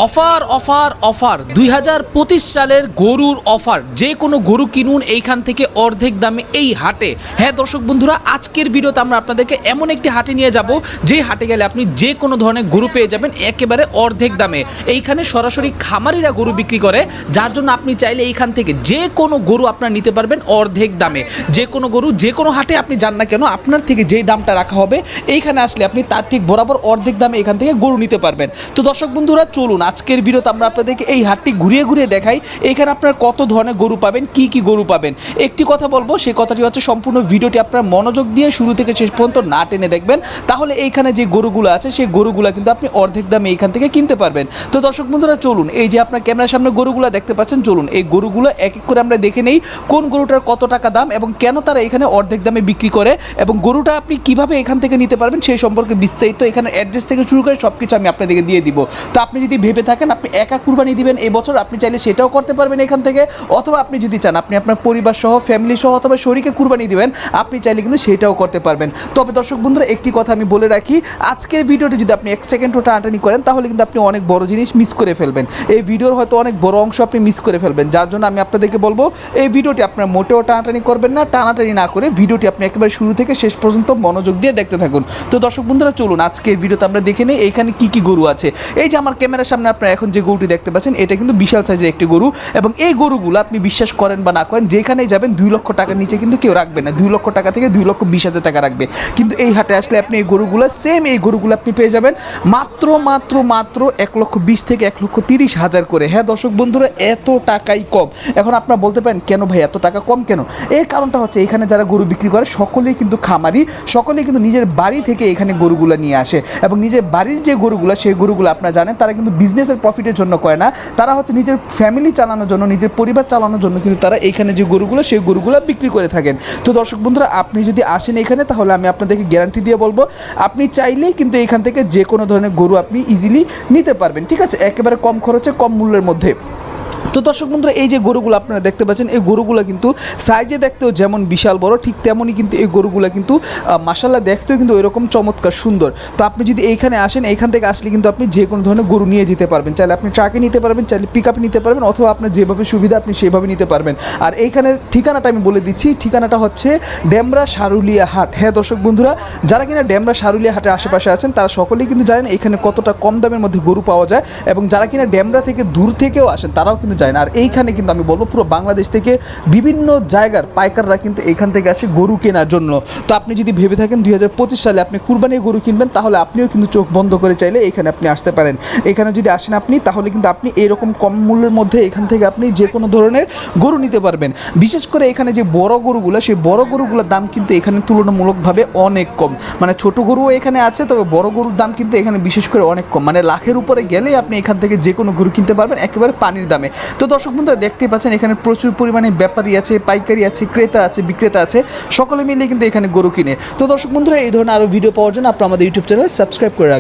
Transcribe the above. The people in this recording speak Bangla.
অফার অফার অফার 2025 সালের গরুর অফার। যে কোনো গরু কিনুন এইখান থেকে অর্ধেক দামে এই হাটে। হ্যাঁ দর্শক বন্ধুরা, আজকের ভিডিওতে আমরা আপনাদেরকে এমন একটি হাটে নিয়ে যাব যে হাটে গেলে আপনি যে কোনো ধরনের গরু পেয়ে যাবেন একেবারে অর্ধেক দামে। এইখানে সরাসরি খামারিরা গরু বিক্রি করে, যার জন্য আপনি চাইলে এইখান থেকে যে কোনো গরু আপনার নিতে পারবেন অর্ধেক দামে। যে কোনো গরু যে কোনো হাটে আপনি যান না কেন, আপনার থেকে যেই দামটা রাখা হবে এইখানে আসলে আপনি তার ঠিক বরাবর অর্ধেক দামে এখান থেকে গরু নিতে পারবেন। তো দর্শক বন্ধুরা চলুন আজকের ভিডিওতে আমরা আপনাদেরকে এই হাটটি ঘুরিয়ে ঘুরিয়ে দেখাই এখানে আপনার কত ধরনের গরু পাবেন, কি কি গরু পাবেন। একটি কথা বলবো, সেই কথাটি হচ্ছে সম্পূর্ণ ভিডিওটি আপনার মনোযোগ দিয়ে শুরু থেকে শেষ পর্যন্ত না টেনে দেখবেন, তাহলে এইখানে যে গরুগুলো আছে সেই গরুগুলো কিন্তু আপনি অর্ধেক দামে এইখান থেকে কিনতে পারবেন। তো দর্শক বন্ধুরা চলুন, এই যে আপনার ক্যামেরার সামনে গরুগুলো দেখতে পাচ্ছেন, চলুন এই গরুগুলো এক এক করে আমরা দেখে নেই কোন গরুটার কত টাকা দাম এবং কেন তারা এখানে অর্ধেক দামে বিক্রি করে এবং গরুটা আপনি কিভাবে এখান থেকে নিতে পারবেন সেই সম্পর্কে বিস্তারিত এখানে অ্যাড্রেস থেকে শুরু করে সব কিছু আমি আপনাদেরকে দিয়ে দিব। তো আপনি যদি ভেবে থাকেন আপনি একা কুরবানি দিবেন এই বছর, আপনি চাইলে সেটাও করতে পারবেন এখান থেকে, অথবা আপনি যদি চান আপনি আপনার পরিবার সহ ফ্যামিলি সহ অথবা শরীকে কুরবানি দিবেন, আপনি চাইলে কিন্তু সেটাও করতে পারবেন। তবে দর্শক বন্ধুরা একটি কথা আমি বলে রাখি, আজকের ভিডিওটি যদি আপনি এক সেকেন্ডও টানাটানি করেন তাহলে কিন্তু আপনি অনেক বড় জিনিস মিস করে ফেলবেন। এই ভিডিওর হয়তো অনেক বড় অংশ আপনি মিস করে ফেলবেন, যার জন্য আমি আপনাদেরকে বলবো এই ভিডিওটি আপনার মোটেও টানাটানি করবেন না। টানাটানি না করে ভিডিওটি আপনি একেবারে শুরু থেকে শেষ পর্যন্ত মনোযোগ দিয়ে দেখতে থাকুন। তো দর্শক বন্ধুরা চলুন আজকের ভিডিওতে আমরা দেখে নেই এইখানে কি কি গরু আছে। এই যে আমার ক্যামেরার সামনে আপনারা এখন যে গরুটি দেখতে পাচ্ছেন এটা কিন্তু বিশাল সাইজের একটি গরু এবং এই গরুগুলো আপনি বিশ্বাস করেন বা না করেন যেখানেই যাবেন 2 লক্ষ টাকার নিচে কিন্তু কেউ রাখবে না। 2 লক্ষ টাকা থেকে 2,20,000 টাকা রাখবে, কিন্তু এই হাটে আসলে আপনি এই গরুগুলো সেম এই গরুগুলো আপনি পেয়ে যাবেন মাত্র মাত্র মাত্র 1,20,000 থেকে 1,30,000 করে। হ্যাঁ দর্শক বন্ধুরা, এত টাকাই কম। এখন আপনারা বলতে পারেন কেন ভাই এত টাকা কম কেন? এর কারণটা হচ্ছে এখানে যারা গরু বিক্রি করে সকলেই কিন্তু খামারি, সকলেই কিন্তু নিজের বাড়ি থেকে এখানে গরুগুলো নিয়ে আসে এবং নিজের বাড়ির যে গরুগুলো সেই গরুগুলো আপনারা জানেন তারা কিন্তু বিজনেসের প্রফিটের জন্য করে না, তারা হচ্ছে নিজের ফ্যামিলি চালানোর জন্য, নিজের পরিবার চালানোর জন্য কিন্তু তারা এইখানে যে গরুগুলো সেই গরুগুলো বিক্রি করে থাকেন। তো দর্শক বন্ধুরা আপনি যদি আসেন এখানে তাহলে আমি আপনাদেরকে গ্যারান্টি দিয়ে বলবো আপনি চাইলেই কিন্তু এখান থেকে যে কোনো ধরনের গরু আপনি ইজিলি নিতে পারবেন, ঠিক আছে, একেবারে কম খরচে কম মূল্যের মধ্যে। তো দর্শক বন্ধুরা এই যে গরুগুলো আপনারা দেখতে পাচ্ছেন এই গরুগুলো কিন্তু সাইজে দেখতেও যেমন বিশাল বড় ঠিক তেমনই কিন্তু এই গরুগুলো কিন্তু মাশাআল্লাহ দেখতেও কিন্তু এরকম চমৎকার সুন্দর। তো আপনি যদি এইখানে আসেন এইখান থেকে আসলে কিন্তু আপনি যে কোনো ধরনের গরু নিয়ে যেতে পারবেন, চাইলে আপনি ট্রাকে নিতে পারবেন, চাইলে পিকআপে নিতে পারবেন, অথবা আপনার যেভাবে সুবিধা আপনি সেভাবে নিতে পারবেন। আর এইখানের ঠিকানাটা আমি বলে দিচ্ছি, ঠিকানাটা হচ্ছে ডেমরা সারুলিয়া হাট। হ্যাঁ দর্শক বন্ধুরা, যারা কিনা ডেমরা সারুলিয়া হাটের আশেপাশে আছেন তারা সকলেই কিন্তু জানেন এখানে কতটা কম দামের মধ্যে গরু পাওয়া যায় এবং যারা কিনা ডেমরা থেকে দূর থেকেও আসেন তারাও কিন্তু যায় না। আর এইখানে কিন্তু আমি বলবো পুরো বাংলাদেশ থেকে বিভিন্ন জায়গার পাইকাররা কিন্তু এইখান থেকে আসে গরু কেনার জন্য। তো আপনি যদি ভেবে থাকেন 2025 সালে আপনি কুরবানির গরু কিনবেন তাহলে আপনিও কিন্তু চোখ বন্ধ করে চাইলে এখানে আপনি আসতে পারেন। এখানে যদি আসেন আপনি তাহলে কিন্তু আপনি এরকম কম মূল্যের মধ্যে এখান থেকে আপনি যে কোনো ধরনের গরু নিতে পারবেন। বিশেষ করে এখানে যে বড় গরুগুলো সেই বড় গরুগুলোর দাম কিন্তু এখানে তুলনামূলকভাবে অনেক কম, মানে ছোট গরুও এখানে আছে তবে বড় গরুর দাম কিন্তু এখানে বিশেষ করে অনেক কম, মানে লাখের উপরে গেলেই আপনি এখান থেকে যে কোনো গরু কিনতে পারবেন একেবারে পানির দামে। তো দর্শক বন্ধুরা দেখতে পাচ্ছেন এখানে প্রচুর পরিমাণে ব্যাপারী আছে, পাইকারি আছে, ক্রেতা আছে, বিক্রেতা আছে, সকলে মিলে কিন্তু এখানে গরু কিনে। তো দর্শক বন্ধুরা এই ধরনের আরও ভিডিও পাওয়ার জন্য আপনারা আমাদের ইউটিউব চ্যানেল সাবস্ক্রাইব করে রাখবেন।